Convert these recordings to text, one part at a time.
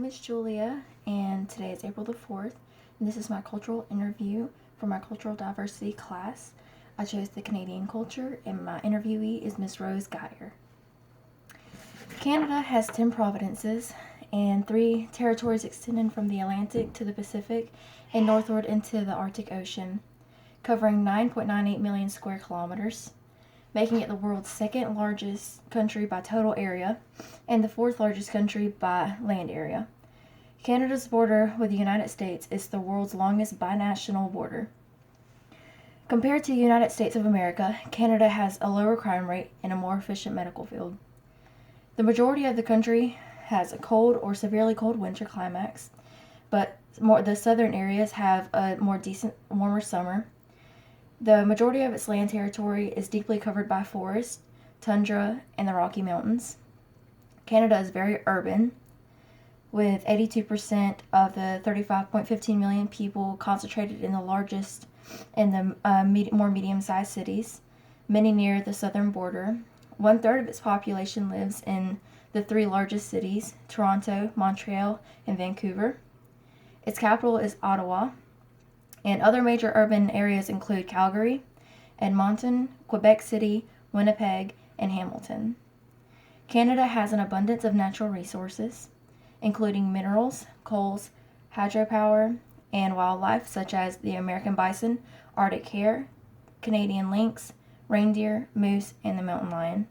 is Julia, and today is April the 4th, and this is my cultural interview for my cultural diversity class. I chose the Canadian culture, and my interviewee is Miss Rose Geyer. Canada has 10 provinces and 3 territories extending from the Atlantic to the Pacific and northward into the Arctic Ocean, covering 9.98 million square kilometers, making it the world's second largest country by total area and the fourth largest country by land area. Canada's border with the United States is the world's longest binational border. Compared to the United States of America, Canada has a lower crime rate and a more efficient medical field. The majority of the country has a cold or severely cold winter climax, but the southern areas have a more decent, warmer summer. The majority of its land territory is deeply covered by forest, tundra, and the Rocky Mountains. Canada is very urban, with 82% of the 35.15 million people concentrated in the more medium-sized cities, many near the southern border. 1/3 of its population lives in the 3 largest cities, Toronto, Montreal, and Vancouver. Its capital is Ottawa, and other major urban areas include Calgary, Edmonton, Quebec City, Winnipeg, and Hamilton. Canada has an abundance of natural resources, including minerals, coals, hydropower, and wildlife such as the American bison, Arctic hare, Canadian lynx, reindeer, moose, and the mountain lion.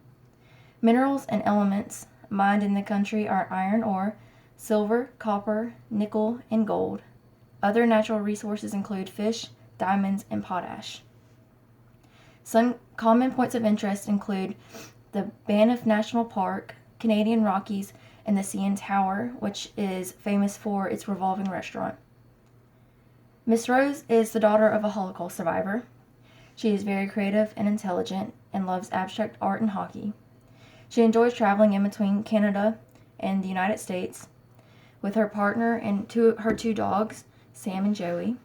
Minerals and elements mined in the country are iron ore, silver, copper, nickel, and gold. Other natural resources include fish, diamonds, and potash. Some common points of interest include the Banff National Park, Canadian Rockies, and the CN Tower, which is famous for its revolving restaurant. Miss Rose is the daughter of a Holocaust survivor. She is very creative and intelligent and loves abstract art and hockey. She enjoys traveling in between Canada and the United States with her partner and her two dogs, Sam and Joey.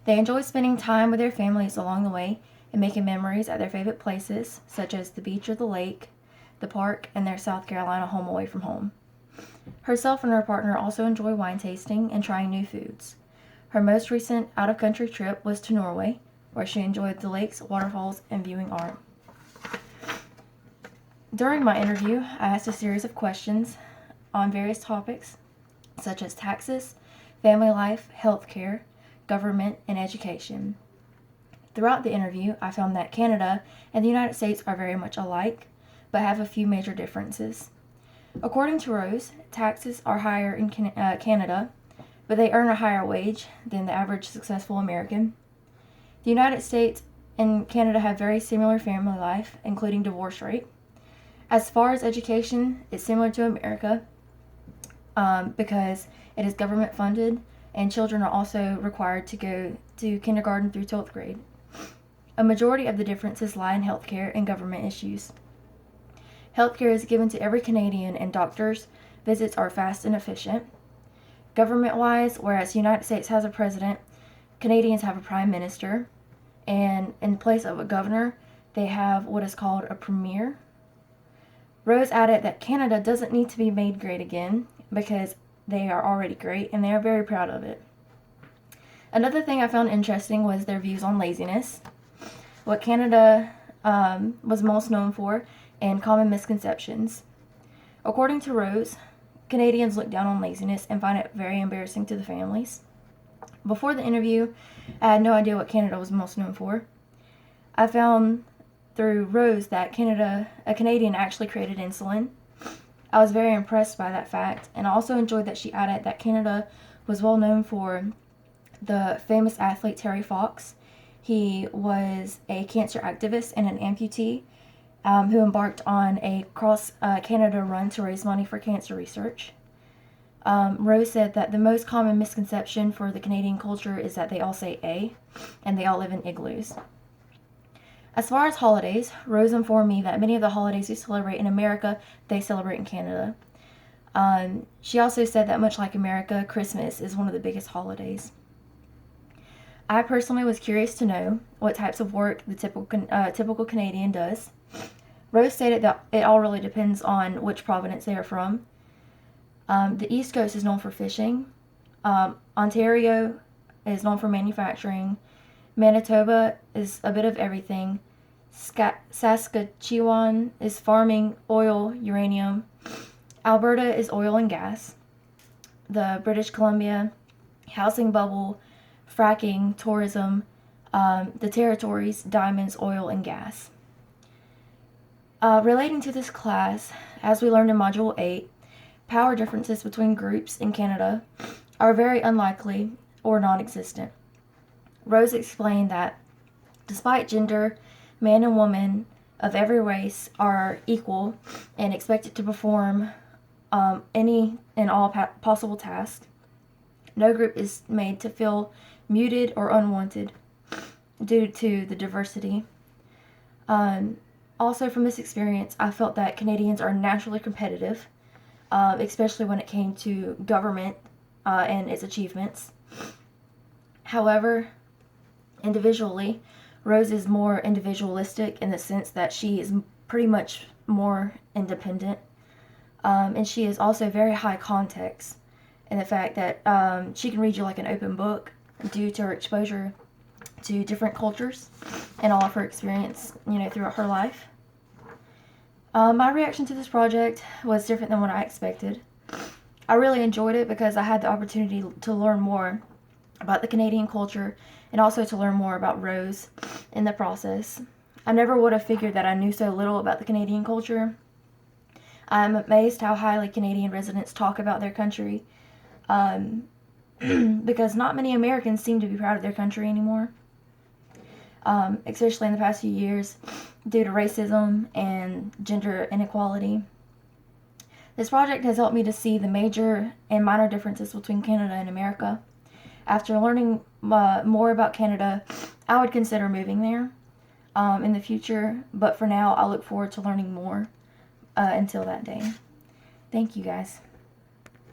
They enjoy spending time with their families along the way and making memories at their favorite places, such as the beach or the lake, the park, and their South Carolina home away from home. Herself and her partner also enjoy wine tasting and trying new foods. Her most recent out-of-country trip was to Norway, where she enjoyed the lakes, waterfalls, and viewing art. During my interview, I asked a series of questions on various topics, such as taxes, family life, healthcare, government, and education. Throughout the interview, I found that Canada and the United States are very much alike, but have a few major differences. According to Rose, taxes are higher in Canada, but they earn a higher wage than the average successful American. The United States and Canada have very similar family life, including divorce rate. As far as education, it's similar to America because it is government funded, and children are also required to go to kindergarten through 12th grade. A majority of the differences lie in healthcare and government issues. Healthcare is given to every Canadian, and doctors' visits are fast and efficient. Government-wise, whereas the United States has a president, Canadians have a prime minister, and in place of a governor, they have what is called a premier. Rose added that Canada doesn't need to be made great again because they are already great and they are very proud of it. Another thing I found interesting was their views on laziness, what Canada was most known for, and common misconceptions. According to Rose, Canadians look down on laziness and find it very embarrassing to the families. Before the interview, I had no idea what Canada was most known for. I found through Rose that a Canadian actually created insulin. I was very impressed by that fact, and I also enjoyed that she added that Canada was well known for the famous athlete Terry Fox. He was a cancer activist and an amputee who embarked on a cross-Canada run to raise money for cancer research. Rose said that the most common misconception for the Canadian culture is that they all say A, and they all live in igloos. As far as holidays, Rose informed me that many of the holidays we celebrate in America, they celebrate in Canada. She also said that much like America, Christmas is one of the biggest holidays. I personally was curious to know what types of work the typical Canadian does. Rose stated that it all really depends on which province they are from. The East Coast is known for fishing. Ontario is known for manufacturing. Manitoba is a bit of everything. Saskatchewan is farming, oil, uranium. Alberta is oil and gas. The British Columbia, housing bubble, fracking, tourism. The territories, diamonds, oil, and gas. Relating to this class, as we learned in Module 8, power differences between groups in Canada are very unlikely or non-existent. Rose explained that despite gender, man and woman of every race are equal and expected to perform any and all possible tasks. No group is made to feel muted or unwanted due to the diversity. Also, from this experience, I felt that Canadians are naturally competitive, especially when it came to government and its achievements. However, individually, Rose is more individualistic in the sense that she is pretty much more independent. And she is also very high context in the fact that she can read you like an open book due to her exposure to different cultures and all of her experience, throughout her life. My reaction to this project was different than what I expected. I really enjoyed it because I had the opportunity to learn more about the Canadian culture and also to learn more about Rose in the process. I never would have figured that I knew so little about the Canadian culture. I'm amazed how highly Canadian residents talk about their country, because not many Americans seem to be proud of their country anymore, especially in the past few years due to racism and gender inequality. This project has helped me to see the major and minor differences between Canada and America. After learning more about Canada, I would consider moving there in the future, but for now, I look forward to learning more until that day. Thank you, guys.